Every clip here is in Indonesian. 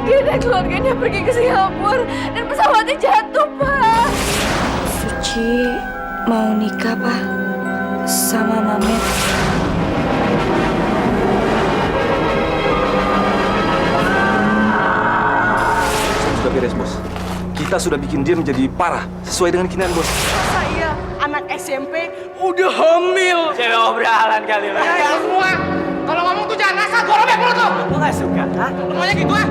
Dia dan keluarganya pergi ke Singapura dan pesawatnya jatuh, Pak. Suci mau nikah, Pak, sama Mamet. Sudah beres, Bos. Kita sudah bikin dia menjadi parah sesuai dengan keinginan Bos. Saya anak SMP udah hamil. Cewek obrolan kali lah. Ya semua. Kalau ngomong tuh jangan asal gue robek mulut tuh. Lu gak suka, ha? Lu maunya gitu ah?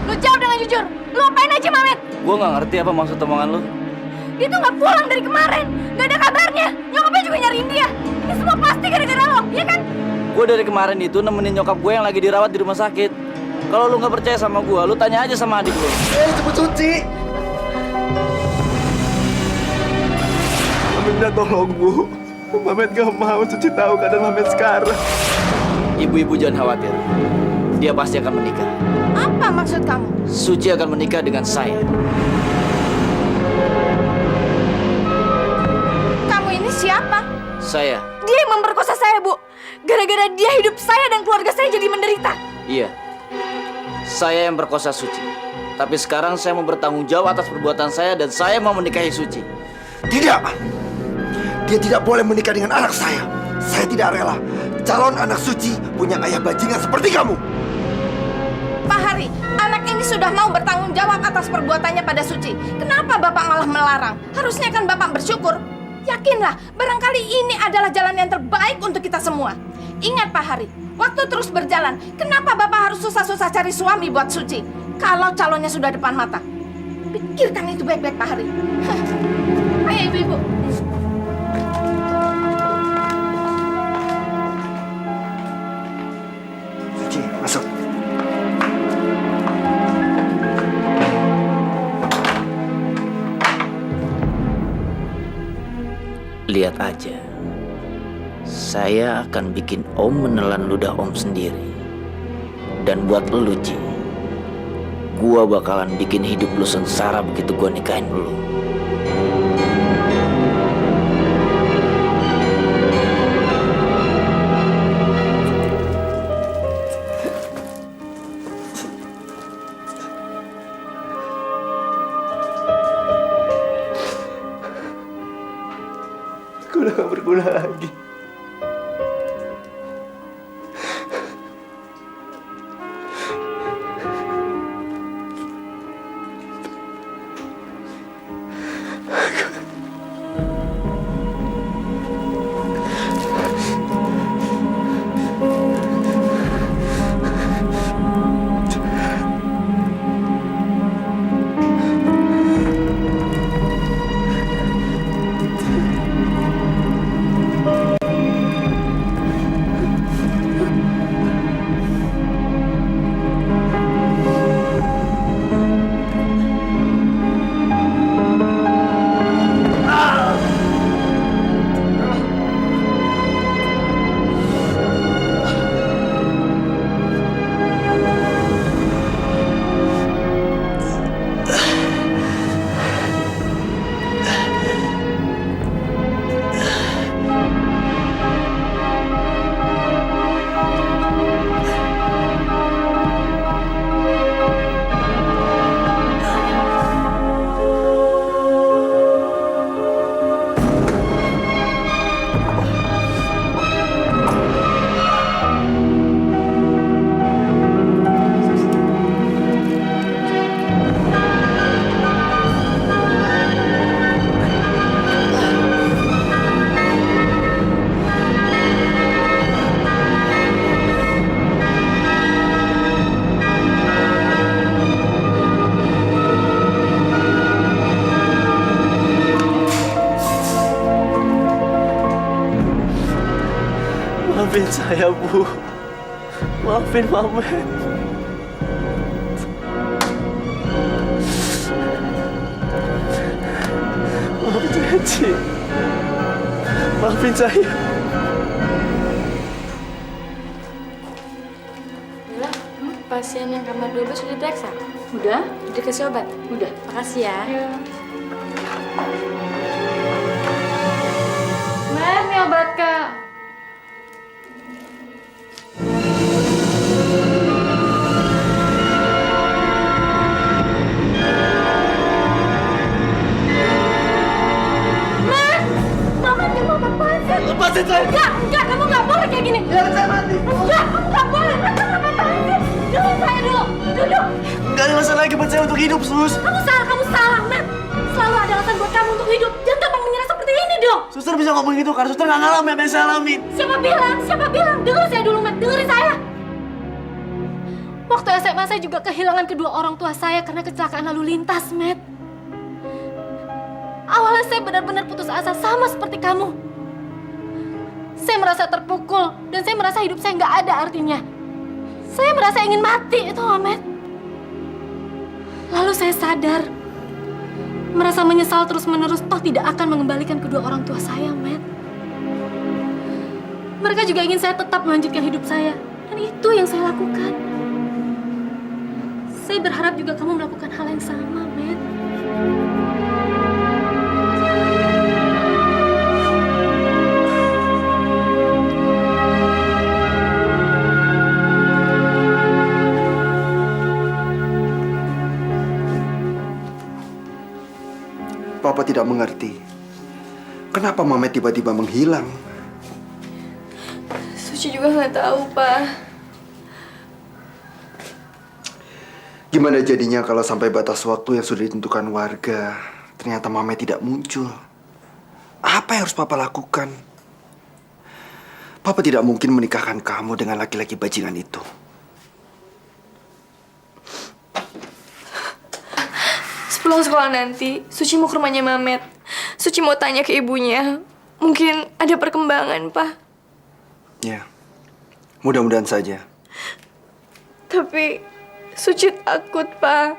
Lu jawab dengan jujur. Lu apain aja Mamet? Gua gak ngerti apa maksud omongan lu. Dia tuh nggak pulang dari kemarin. Nggak ada kabarnya. Nyokapnya juga nyariin dia. Ini semua pasti gara-gara lo, ya kan? Gue dari kemarin itu nemenin nyokap gue yang lagi dirawat di rumah sakit. Kalau lu nggak percaya sama gue, lu tanya aja sama adik lu. Cepet Suci. Minta tolong, Bu. Mamet gak mau Suci tahu keadaan Mamet sekarang. Ibu-ibu jangan khawatir. Dia pasti akan menikah. Apa maksud kamu? Suci akan menikah dengan saya. Kamu ini siapa? Saya. Dia yang memperkosa saya, Bu. Gara-gara dia hidup saya dan keluarga saya jadi menderita. Iya. Saya yang berkosa Suci. Tapi sekarang saya mau bertanggung jawab atas perbuatan saya dan saya mau menikahi Suci. Tidak. Dia tidak boleh menikah dengan anak saya. Saya tidak rela. Calon anak Suci punya ayah bajingan seperti kamu. Pak Hari, anak ini sudah mau bertanggung jawab atas perbuatannya pada Suci. Kenapa Bapak malah melarang? Harusnya kan Bapak bersyukur. Yakinlah, barangkali ini adalah jalan yang terbaik untuk kita semua. Ingat Pak Hari, waktu terus berjalan, kenapa Bapak harus susah-susah cari suami buat Suci? Kalau calonnya sudah depan mata. Pikirkan itu baik-baik Pak Hari. Ayo ibu-ibu. Suci, masuk. Lihat aja. Saya akan bikin Om menelan ludah Om sendiri. Dan buat lu, Ci, gua bakalan bikin hidup lu sengsara begitu gua nikahin lu. Aku udah gak berguna lagi. Maafin saya, Bu. Maafin Mamet. Maafin saya, Ci. Maafin saya. Pasien yang kamar 12 sudah diperiksa? Udah? Dikasih obat? Udah. Makasih ya. Mbak, ini obat Kak. Biarin saya. Enggak, kamu nggak boleh kayak gini. Biarin saya mati. Enggak, kamu nggak boleh. Dengerin saya dulu. Duduk. Nggak ada alasan lagi buat saya untuk hidup, Sus. Kamu salah, Matt. Selalu ada alasan buat kamu untuk hidup. Jangan gampang menyerah seperti ini dong. Suster bisa ngomong gitu karena suster nggak ngalamin apa yang saya alamin. Siapa bilang? Siapa bilang? Dengerin saya dulu, Matt. Dengerin saya. Waktu SMA saya juga kehilangan kedua orang tua saya karena kecelakaan lalu lintas, Matt. Awalnya saya benar-benar putus asa sama seperti kamu. Saya merasa terpukul dan saya merasa hidup saya nggak ada artinya. Saya merasa ingin mati, itu Matt. Lalu saya sadar, merasa menyesal terus-menerus toh tidak akan mengembalikan kedua orang tua saya, Matt. Mereka juga ingin saya tetap melanjutkan hidup saya, dan itu yang saya lakukan. Saya berharap juga kamu melakukan hal yang sama, Matt. Papa tidak mengerti. Kenapa Mamet tiba-tiba menghilang? Suci juga nggak tahu, Pak. Gimana jadinya kalau sampai batas waktu yang sudah ditentukan warga, ternyata Mamet tidak muncul? Apa yang harus Papa lakukan? Papa tidak mungkin menikahkan kamu dengan laki-laki bajingan itu. Pulang sekolah nanti, Suci mau ke rumahnya Mamet. Suci mau tanya ke ibunya. Mungkin ada perkembangan, Pak. Ya, mudah-mudahan saja. Tapi Suci takut, Pak.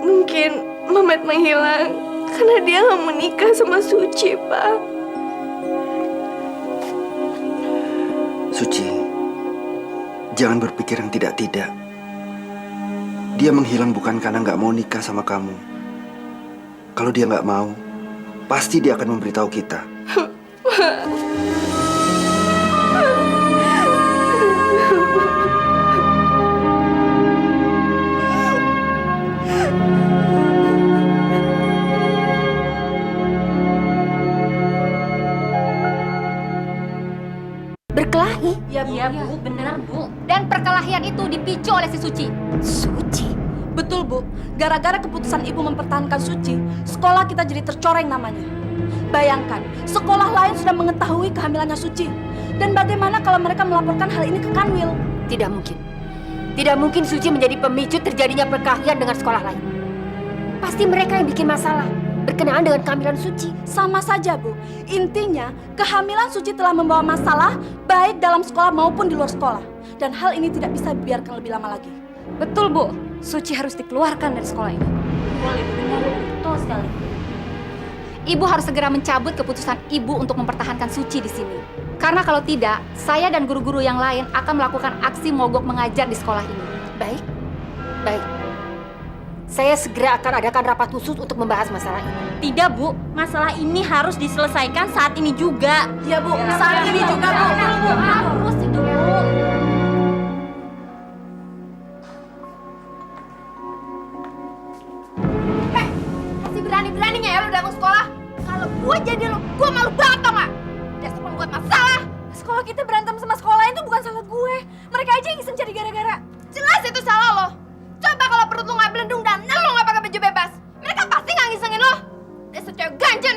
Mungkin Mamet menghilang karena dia nggak mau nikah sama Suci, Pak. Suci, jangan berpikir yang tidak-tidak. Dia menghilang bukan karena nggak mau nikah sama kamu. Kalau dia nggak mau, pasti dia akan memberitahu kita. Berkelahi? Iya, Bu. Benar, Bu. Dan perkelahian itu dipicu oleh si Suci. Suci? Betul, Bu. Gara-gara keputusan Ibu mempertahankan Suci, sekolah kita jadi tercoreng namanya. Bayangkan, sekolah lain sudah mengetahui kehamilannya Suci. Dan bagaimana kalau mereka melaporkan hal ini ke Kanwil? Tidak mungkin. Tidak mungkin Suci menjadi pemicu terjadinya perkelahian dengan sekolah lain. Pasti mereka yang bikin masalah berkenaan dengan kehamilan Suci. Sama saja, Bu. Intinya, kehamilan Suci telah membawa masalah baik dalam sekolah maupun di luar sekolah. Dan hal ini tidak bisa dibiarkan lebih lama lagi. Betul, Bu. Suci harus dikeluarkan dari sekolah ini. Boleh, benar. Betul sekali. Ibu harus segera mencabut keputusan Ibu untuk mempertahankan Suci di sini. Karena kalau tidak, saya dan guru-guru yang lain akan melakukan aksi mogok mengajar di sekolah ini. Baik? Baik. Saya segera akan adakan rapat khusus untuk membahas masalah ini. Tidak, Bu. Masalah ini harus diselesaikan saat ini juga. Ya, Bu. Saat ini juga, Bu. Harus itu, Bu. Masih berani-beraninya ya lu datang sekolah? Kalau gue jadi lu, gue malu banget tau gak? Dasar pembuat masalah. Sekolah kita berantem sama sekolah lain itu bukan salah gue. Mereka aja yang iseng cari gara-gara. Jelas itu salah lo. Coba kalau perut lo gak belendung dan lo gak pakai baju bebas, mereka pasti gak ngisengin lo. Dasar cewek ganjen.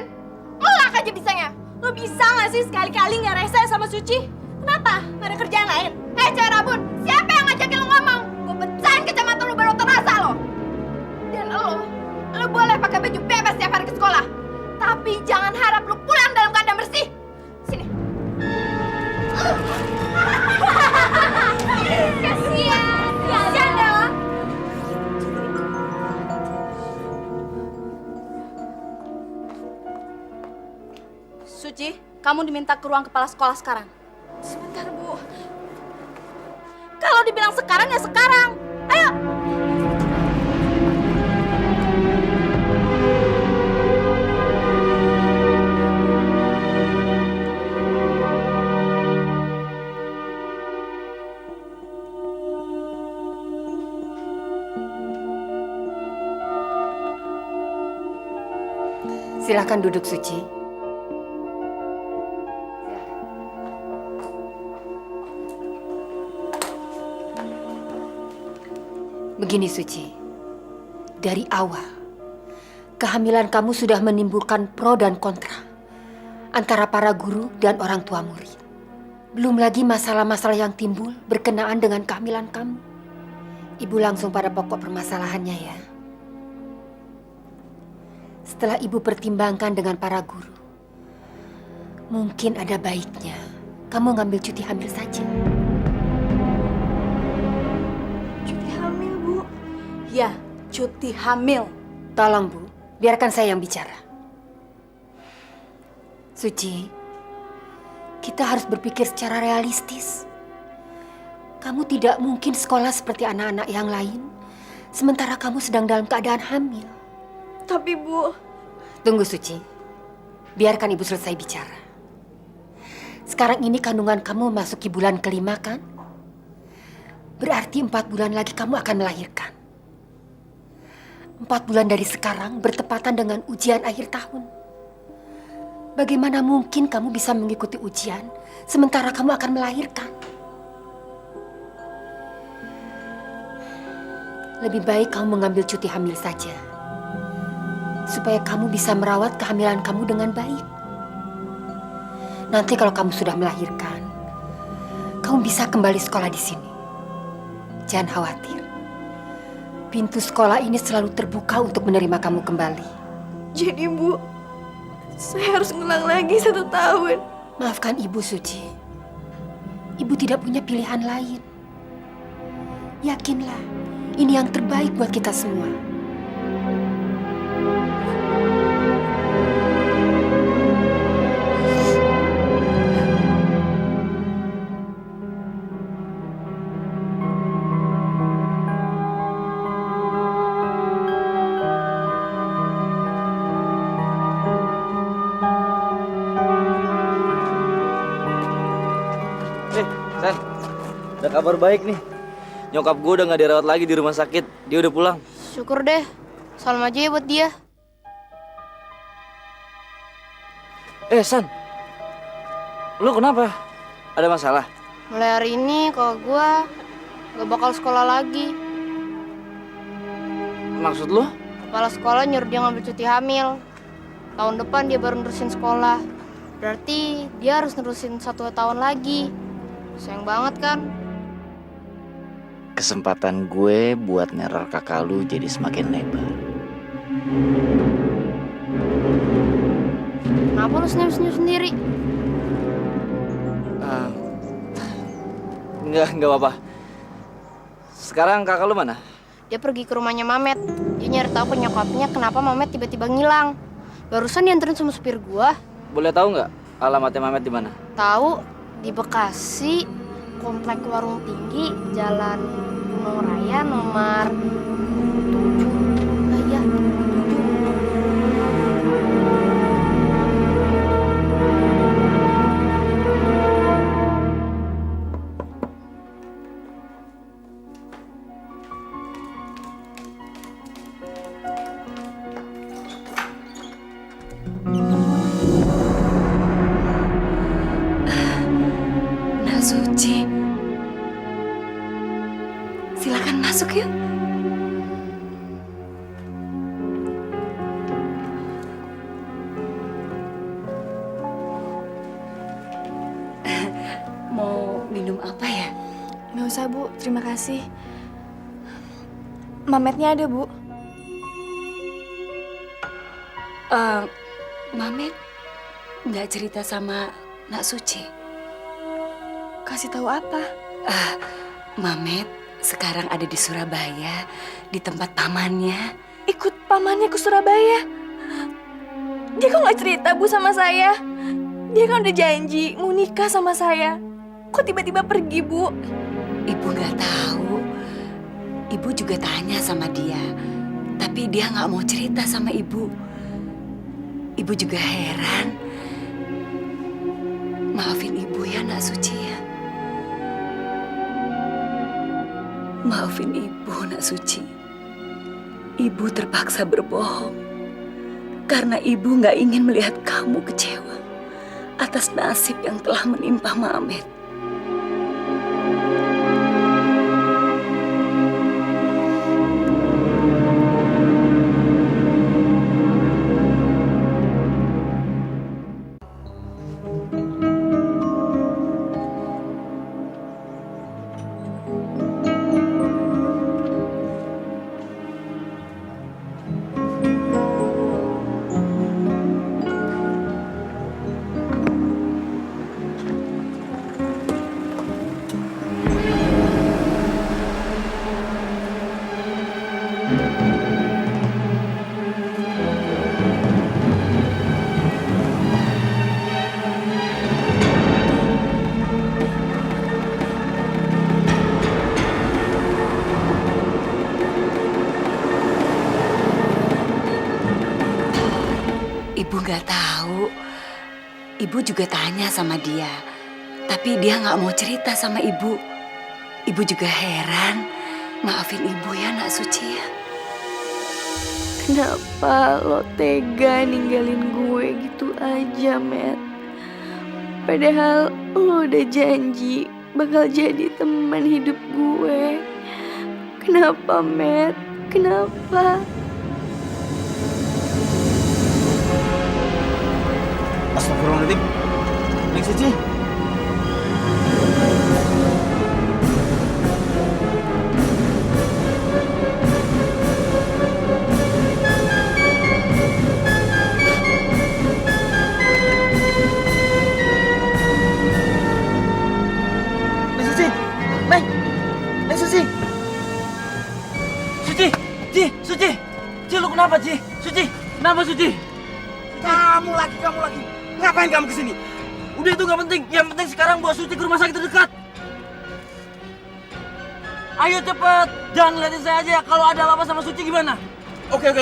Ngelak aja bisanya. Lo bisa gak sih sekali-kali gak rese sama Suci? Kenapa? Gak ada kerjaan lain? Hei cewek rabun, siapa yang ngajakin lo ngomong? Gue pecahin kacamata lo baru terasa lo. Dan lo boleh pakai baju bebas setiap hari ke sekolah. Tapi jangan harap lo pulang dalam keadaan bersih. Sini. Kasian. Kasian Dela. Suci, kamu diminta ke ruang kepala sekolah sekarang. Sebentar, Bu. Kalau dibilang sekarang ya sekarang. Ayo. Silakan duduk, Suci. Begini Suci, dari awal kehamilan kamu sudah menimbulkan pro dan kontra antara para guru dan orang tua murid. Belum lagi masalah-masalah yang timbul berkenaan dengan kehamilan kamu. Ibu langsung pada pokok permasalahannya ya. Setelah ibu pertimbangkan dengan para guru, mungkin ada baiknya kamu ngambil cuti hamil saja. Cuti hamil, Bu. Ya, cuti hamil. Tolong Bu, biarkan saya yang bicara. Suci, kita harus berpikir secara realistis. Kamu tidak mungkin sekolah seperti anak-anak yang lain, sementara kamu sedang dalam keadaan hamil. Tapi Bu... Tunggu Suci, biarkan ibu selesai bicara. Sekarang ini kandungan kamu memasuki bulan kelima kan? Berarti 4 bulan lagi kamu akan melahirkan. 4 bulan dari sekarang bertepatan dengan ujian akhir tahun. Bagaimana mungkin kamu bisa mengikuti ujian sementara kamu akan melahirkan? Lebih baik kamu mengambil cuti hamil saja, supaya kamu bisa merawat kehamilan kamu dengan baik. Nanti kalau kamu sudah melahirkan, kamu bisa kembali sekolah di sini. Jangan khawatir. Pintu sekolah ini selalu terbuka untuk menerima kamu kembali. Jadi Bu, saya harus ngulang lagi 1 tahun. Maafkan Ibu Suci. Ibu tidak punya pilihan lain. Yakinlah, ini yang terbaik buat kita semua. San, ada kabar baik nih. Nyokap gue udah gak dirawat lagi di rumah sakit. Dia udah pulang. Syukur deh. Salam aja ya buat dia. San, lu kenapa? Ada masalah? Mulai hari ini kalau gua gak bakal sekolah lagi. Maksud lu? Kepala sekolah nyuruh dia ngambil cuti hamil. Tahun depan dia baru nerusin sekolah. Berarti dia harus nerusin 1 tahun lagi. Sayang banget kan? Kesempatan gue buat neror kakak lu jadi semakin lebar. Kenapa lu senyum-senyum sendiri? Enggak apa-apa. Sekarang kakak lu mana? Dia pergi ke rumahnya Mamet. Dia nyari tahu ke nyokapnya kenapa Mamet tiba-tiba ngilang. Barusan dianterin sama supir gua. Boleh tahu nggak alamatnya Mamet di mana? Tahu di Bekasi, Komplek Warung Tinggi, Jalan Gunung Raya nomor 7. Iya, 7. Nak Suci, silakan masuk ya. Mau minum apa ya? Nggak usah Bu, terima kasih. Mametnya ada Bu. Mamet nggak cerita sama Nak Suci. Kasih tahu apa? Mamet sekarang ada di Surabaya, di tempat pamannya. Ikut pamannya ke Surabaya. Dia kok nggak cerita Bu sama saya? Dia kan udah janji mau nikah sama saya. Kok tiba-tiba pergi Bu? Ibu nggak tahu. Ibu juga tanya sama dia, tapi dia nggak mau cerita sama ibu. Ibu juga heran. Maafin ibu ya Nak Suci ya. Maafin ibu Nak Suci. Ibu terpaksa berbohong karena ibu nggak ingin melihat kamu kecewa atas nasib yang telah menimpa Mamet. Ibu juga tanya sama dia, tapi dia nggak mau cerita sama ibu. Ibu juga heran. Maafin ibu ya, Nak Suci ya. Kenapa lo tega ninggalin gue gitu aja, Matt? Padahal lo udah janji bakal jadi teman hidup gue. Kenapa, Matt? Kenapa? Astagfirullahaladzim. Neng Suci. Neng Suci. Suci. Suci. Ci, lu kenapa, Ci? Suci. Kenapa, Suci? Kamu lagi. Ngapain kamu kesini? Udah itu nggak penting. Yang penting sekarang bawa Suci ke rumah sakit terdekat. Ayo cepet. Jangan ngeliatin saya aja. Kalau ada apa-apa sama Suci gimana? Oke.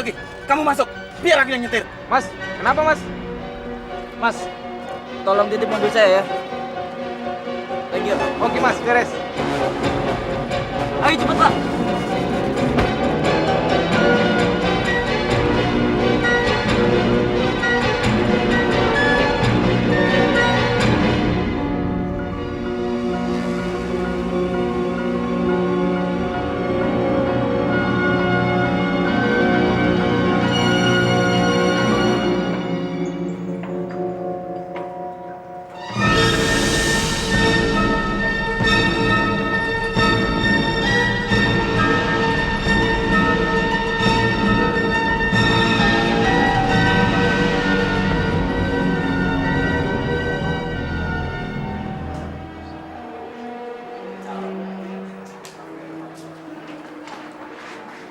Kamu masuk. Biar aku yang nyetir. Mas, kenapa Mas? Mas, tolong titip mobil saya ya. Thank you. Oke Mas, beres. Ayo cepet, Pak.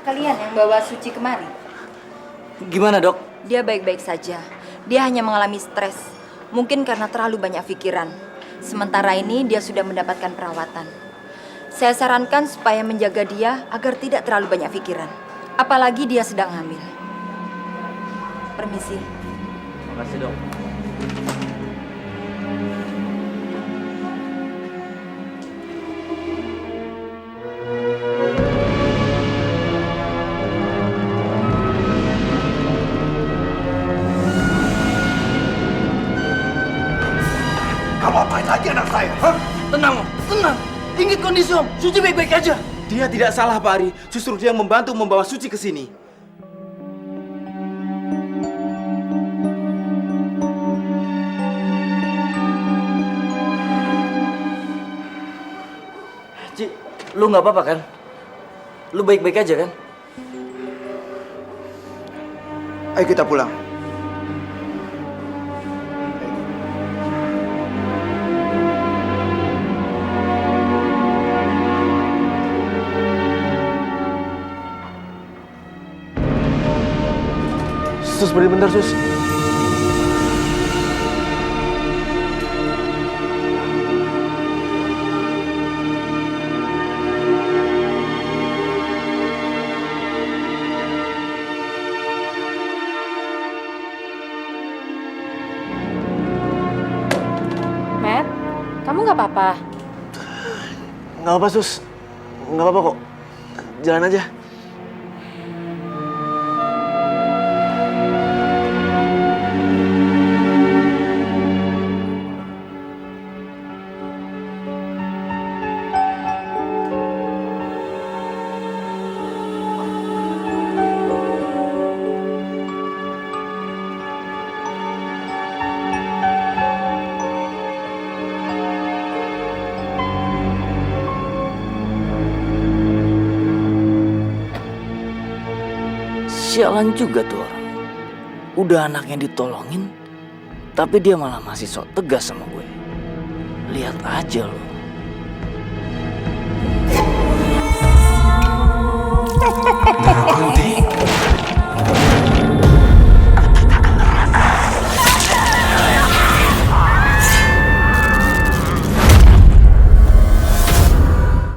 Kalian yang bawa Suci kemari? Gimana, Dok? Dia baik-baik saja. Dia hanya mengalami stres. Mungkin karena terlalu banyak pikiran. Sementara ini dia sudah mendapatkan perawatan. Saya sarankan supaya menjaga dia agar tidak terlalu banyak pikiran. Apalagi dia sedang hamil. Permisi. Makasih, Dok. Kamu apain lagi anak saya? Hah? Tenang, Om. Tenang. Ingat kondisi, Om. Suci baik-baik aja. Dia tidak salah, Pak Ari. Justru dia membantu membawa Suci ke sini. Ci, lu nggak apa-apa kan? Lu baik-baik aja kan? Ayo kita pulang. Sus, bentar, Sus. Matt, kamu nggak apa-apa? Nggak apa, Sus. Nggak apa-apa kok. Jalan aja. Sialan juga tuh orang. Udah anaknya ditolongin, tapi dia malah masih sok tegas sama gue. Lihat aja loh.